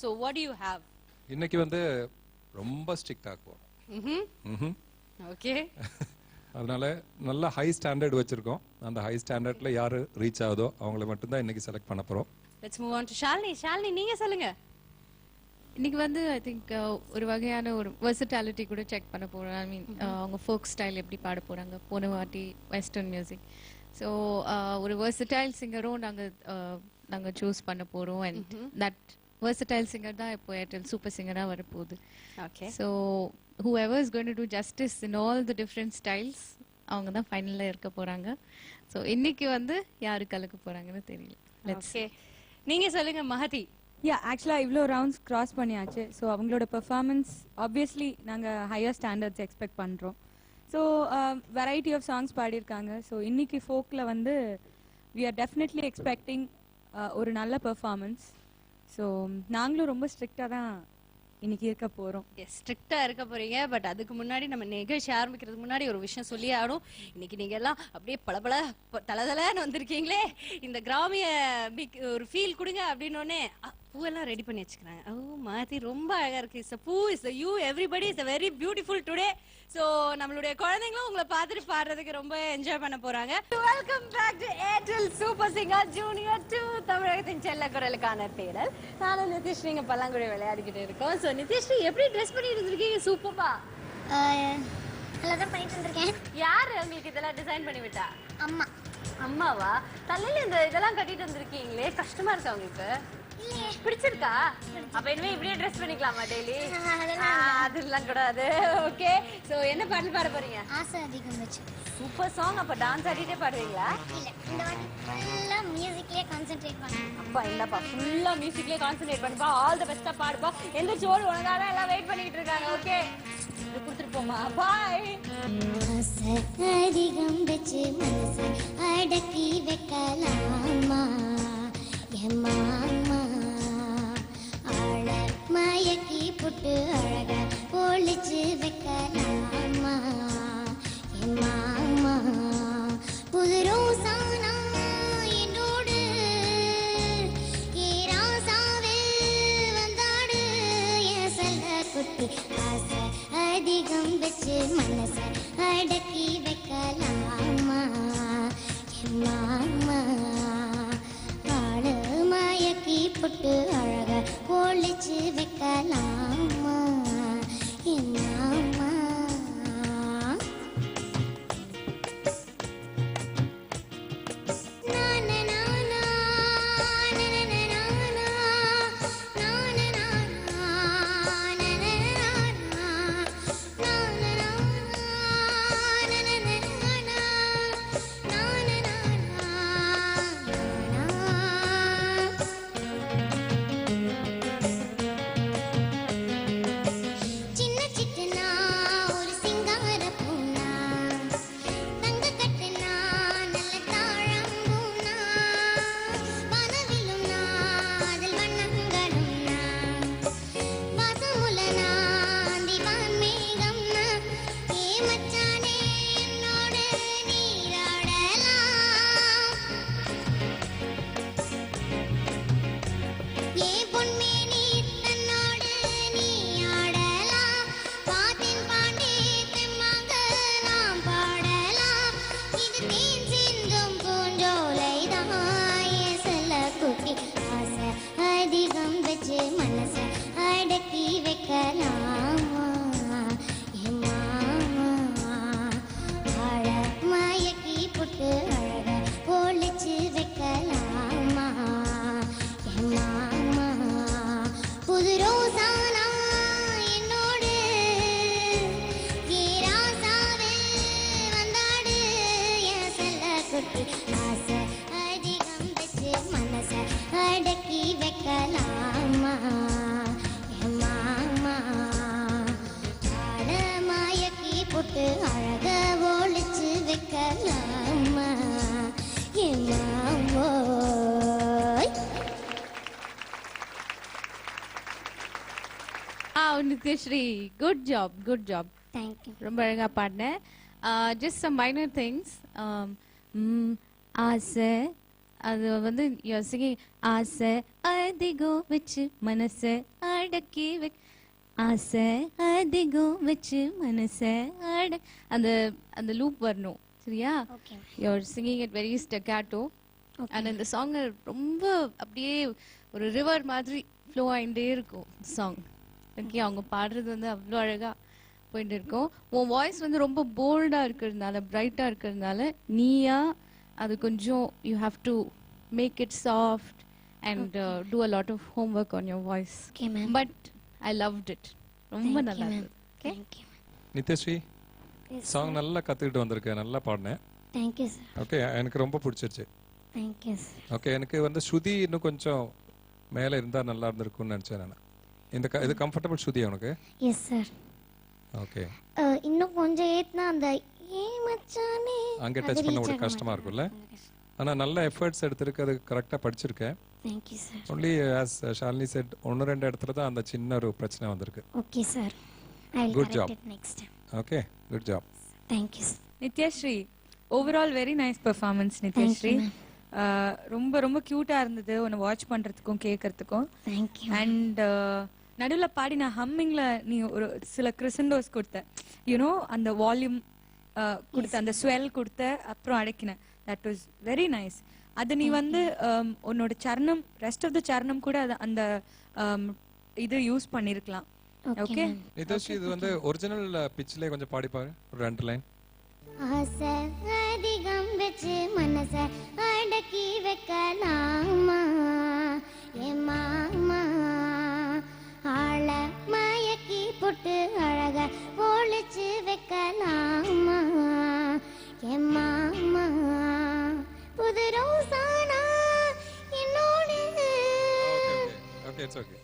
So what do you have? இன்னைக்கு வந்து ரொம்ப ஸ்ட்ரிக்ட் ஆக்குவோம். ஓகே. அதனால நல்ல ஹை ஸ்டாண்டர்ட் வச்சிருக்கோம். அந்த ஹை ஸ்டாண்டர்ட்ல யாரு ரீச் ஆகுதோ அவங்களை மட்டும் தான் இன்னைக்கு செலக்ட் பண்ண போறோம். Let's move on to Shalini. Shalini நீங்க சொல்லுங்க. இன்னைக்கு வந்து ஐ திங்க் ஒரு வகையான ஒரு வெர்சட்டாலிட்டி கூட செக் பண்ண போறோம். ஐ மீன் அவங்க ஃபோக் ஸ்டைல் எப்படி பாட போறாங்க, போன வாட்டி வெஸ்டர்ன் மியூசிக். ஸோ ஒரு வெர்சடைல் சிங்கரும் நாங்க சூஸ் பண்ண போறோம். அண்ட் தட் versatile singer தான் இப்போ ஏர்டெல் சூப்பர் சிங்கரா வரப்போகுது. Okay. So whoever is going to do justice in all the different styles அவங்க தான் ஃபைனல்ல இருக்க போறாங்க. ஸோ இன்னைக்கு வந்து யாரு கலக்க போறாங்கன்னு தெரியல. ஓகே, நீங்க சொல்லுங்க மஹதி. ஆக்சுவலாக இவ்வளோ ரவுண்ட்ஸ் கிராஸ் பண்ணியாச்சு. ஸோ அவங்களோட பெர்ஃபார்மன்ஸ் ஆப்வியஸ்லி நாங்கள் ஹையர் ஸ்டாண்டர்ட்ஸ் எக்ஸ்பெக்ட் பண்ணுறோம். ஸோ வெரைட்டி ஆஃப் சாங்ஸ் பாடியிருக்காங்க. ஸோ இன்னைக்கு ஃபோக்கில் வந்து வி ஆர் டெஃபினெட்லி எக்ஸ்பெக்டிங் ஒரு நல்ல பெர்ஃபார்மன்ஸ். ஸோ நாங்களும் ரொம்ப ஸ்ட்ரிக்டாக தான் இன்னைக்கு இருக்க போகிறோம். ஸ்ட்ரிக்டா இருக்க போறீங்க. பட் அதுக்கு முன்னாடி நம்ம நிகழ்ச்சி ஆரம்பிக்கிறதுக்கு முன்னாடி ஒரு விஷயம் சொல்லி ஆகணும். இன்னைக்கு நீங்க எல்லாம் அப்படியே பளபள தலதலன்னு வந்திருக்கீங்களே, இந்த கிராமிய ஒரு ஃபீல் கொடுங்க அப்படின்னு பூவெல்லாம் ரெடி பண்ணி வச்சுக்கிறாங்க. ஓ மாத்தி ரொம்ப அழகா இருக்கு. இட்ஸ் பூ is you everybody is very beautiful today. So நம்மளுடைய குழந்தைங்களும் உங்களை பார்த்துட்டு பாடுறதுக்கு ரொம்ப என்ஜாய் பண்ண போறாங்க. Welcome back to Airtel super singer junior 2 தமிழகத்தின் செல்ல குரலுக்கான தேடல். நானும் நிதிஷ் நீங்க பல்லாங்குழி விளையாடிக்கிட்டு இருக்கோம். ஸோ நிதிஷ் எப்படி ட்ரெஸ் பண்ணி இருந்திருக்கீங்க? சூப்பர்பா. நல்லா தான் பண்ணிட்டு இருந்திருக்கேன். யாரு உங்களுக்கு இதெல்லாம் டிசைன் பண்ணி விட்டா? அம்மா. அம்மாவா? தலையில இந்த இதெல்லாம் கட்டிட்டு வந்திருக்கீங்களே, கஷ்டமா இருக்கா உங்களுக்கு? பிடிச்சிருக்கா? அப்ப இனிமே இப்படியே ட்ரெஸ் பண்ணிக்கலாமா டெய்லி? அதெல்லாம் கூடாது. ஓகே, சோ என்ன பாடல் பாட போறீங்க? ஆசை அதிகம் வச்சு. Super song. அப்ப டான்ஸ் ஆடிட்டே பாடுவீங்களா? இல்ல, இந்த வாட்டி ஃபுல்லா மியூசிக்லயே கான்சென்ட்ரேட் பண்ணேன். அப்பா இல்லப்பா, ஃபுல்லா மியூசிக்லயே கான்சென்ட்ரேட் பண்ணுப்பா. ஆல் தி பெஸ்டா பாடுப்பா. எந்த ஜோடி உனக்காக எல்லாம் வெயிட் பண்ணிட்டு இருக்காங்க. ஓகே, இது கொடுத்துட்டு போமா. பை. ஆசை அதிகம் வச்சு மனசை அடக்கி வைக்கலாமா எம்மாமா, ஆள மயக்கி புட்டு அழக ஒளிச்சு வைக்கலாமா எம்மாமா, புது ரோசானா என்னோடு ஏராசாவே வந்தாடு என் செல்ல குட்டி. ஆசை அதிகம் வச்சு மனசை அடக்கி வைக்கலாமா எம்மாமா, ஆள மயக்கி புட்டு அழக ஒளிச்சு வைக்கலாமா எம்மாமா. Nithyashree, good job, good job. Thank you. ரொம்ப அழகா பாடினேன். Just some minor things. ஆசை அது வந்து யூஆர் சிங்கிங் ஆசை அதிகம் வச்சு மனசை அடக்கி ஆசை அதிகம் வச்சு மனசை அந்த அந்த லூப் வரணும் சரியா Okay. You're singing it very staccato and இந்த சாங் ரொம்ப அப்படியே ஒரு ரிவர் மாதிரி ஃப்ளோ ஆகிட்டே இருக்கும் சாங் ஓகே அவங்க பாடுறது வந்து அவ்வளோ அழகா போயிட்டு இருக்கும் உன் வாய்ஸ் வந்து ரொம்ப போல்டா இருக்கிறதுனால பிரைட்டா இருக்கிறதுனால நீயா அது கொஞ்சம் you have to make it soft and do a lot of home work on your voice Okay, ma'am. But I loved it ரொம்ப நல்லா இருந்தது okay Thank you. Nithyashree Yes, song நல்லா கத்துக்கிட்டு வந்திருக்கேன், நல்லா பாடினேன். Thank you, sir. ஓகே, எனக்கு ரொம்ப பிடிச்சிருச்சு. Thank you, sir. ஓகே, எனக்கு வந்து ஸ்ருதி இன்னும் கொஞ்சம் மேலே இருந்தா நல்லா இருந்திருக்கும்னு நினைச்சேன் நான். இது கம்ஃபர்டபுள் ஸ்ருதி உனக்கு? Yes, sir. ஓகே, இன்னும் கொஞ்சம் ஏத்துனா அந்த ஏ மச்சானே அங்கே டச் பண்ண ஒரு கஷ்டமா இருக்கும்ல. ஆனா நல்ல எஃபர்ட்ஸ் எடுத்திருக்கு, அது கரெக்டாக படிச்சிருக்கேன். Thank you, sir. Only as Shalini set ஒன்று ரெண்டு இடத்துல தான் அந்த சின்ன ஒரு பிரச்சனை வந்திருக்கு. Okay, sir. I will Good correct job. it next time. Okay, good job. Thank you, sir. Nithyasri overall very nice performance Nithyasri. ரொம்ப ரொம்ப க்யூட்டா இருந்தது உன்னை வாட்ச் பண்றதுக்கும் கேட்கறதுக்கும். Thank you. அண்ட் நடுவில் பாடின ஹம்மிங்ல நீ ஒரு சில கிறிசண்டோஸ் கொடுத்த யூனோ அந்த வால்யூம் கொடுத்த அந்த ஸ்வெல் கொடுத்த அப்புறம் அடக்கின தட் வாஸ் வெரி நைஸ். அது நீ வந்து உன்னோட சரணம் ரெஸ்ட் ஆஃப் த சரணம் கூட அந்த இது யூஸ் பண்ணிருக்கலாம். ஓகே நித்யஸ்ரீ, இது வந்து ஒரிஜினல் பிச்சிலே கொஞ்சம் பாடி பாரு, ஒரு 2 லைன். ஆசை அதிகம் வச்சு மனசை அடக்கி வைக்கலாமா ஏ மாமா ஆள மயக்கி போட்டு அழக ஒளிச்சு வைக்கலாமா ஏ மாமா புது ரோசானா என்னோடு okay, it's okay.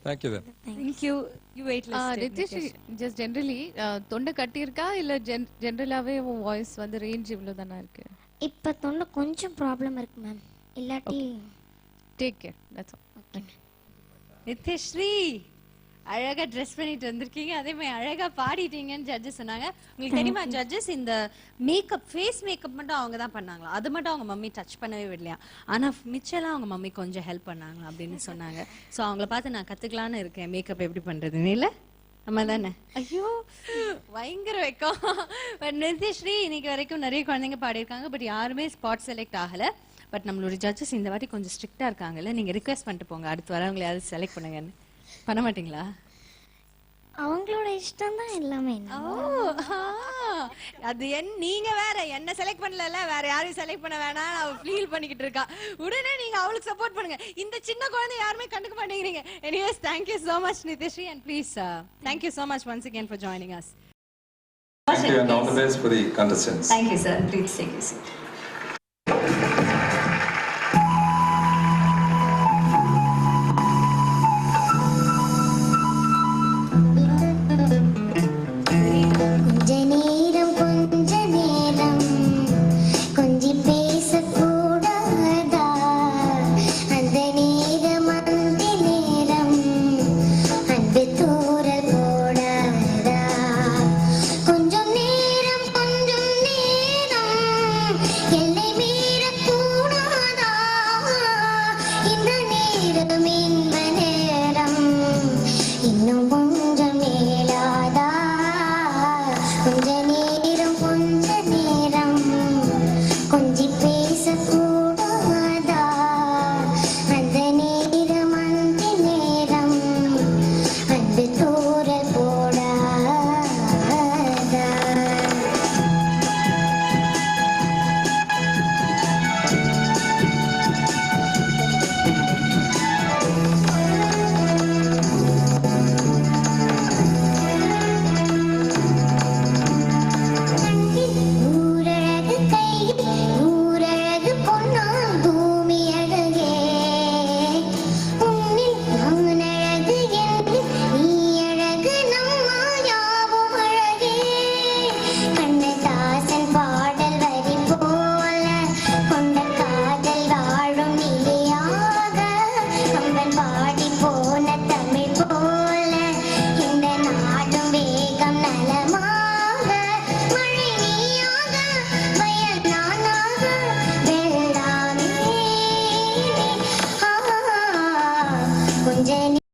Thank you then. Thank you. You wait Nithyasri just generally தொண்டை கட்டியிருக்கா இல்ல ஜென்ரலாவே உன் வாய்ஸ் வந்து ரேஞ்ச் இவ்வளோ தானே இருக்கு? இப்ப தொண்டை கொஞ்சம் ப்ராப்ளம் இருக்கு மேம், இல்லாட்டி take care, that's all. Nithyasri அழகா ட்ரெஸ் பண்ணிட்டு வந்திருக்கீங்க, அதே மாதிரி அழகா பாடிட்டீங்கன்னு ஜட்ஜஸ் சொன்னாங்க. உங்களுக்கு தெரியுமா ஜட்ஜஸ் இந்த மேக்கப் ஃபேஸ் மேக்கப் மட்டும் அவங்க தான் பண்ணாங்களா, அது மட்டும் அவங்க மம்மி டச் பண்ணவே விடலையா, ஆனா மிச்சம்லாம் அவங்க மம்மி கொஞ்சம் ஹெல்ப் பண்ணாங்களா அப்படின்னு சொன்னாங்க. ஸோ அவங்கள பார்த்து நான் கத்துக்கலான்னு இருக்கேன் மேக்கப் எப்படி பண்றதுன்னு. இல்ல நம்ம தானே? ஐயோ பயங்கர வைக்கும். பட் நித்யஸ்ரீ இன்னைக்கு வரைக்கும் நிறைய குழந்தைங்க பாடியிருக்காங்க, பட் யாருமே ஸ்பாட் செலக்ட் ஆகல. பட் நம்மளோட ஜட்ஜஸ் இந்த வாட்டி கொஞ்சம் ஸ்ட்ரிக்டா இருக்காங்கல்ல, நீங்க ரிக்வெஸ்ட் பண்ணிட்டு போங்க அடுத்து வரவங்களை யாரும் செலக்ட் பண்ணுங்கன்னு. பண்ண மாட்டீங்களா? அவங்களோட இஷ்டம் தான் எல்லாமே. அது நீங்க வேற என்ன செலக்ட் பண்ணல, வேற யாரையும் செலக்ட் பண்ண வேணாம் அவ ஃபீல் பண்ணிக்கிட்டு இருக்கா. உடனே நீங்க அவளுக்கு சப்போர்ட் பண்ணுங்க. இந்த சின்ன குழந்தை யாருமே கண்டுக்க மாட்டேங்கிறீங்க. Anyways thank you so much Nityashree, and please thank you so much once again for joining us. Thank you and all the best for the contestants. Thank you sir, please take your seat.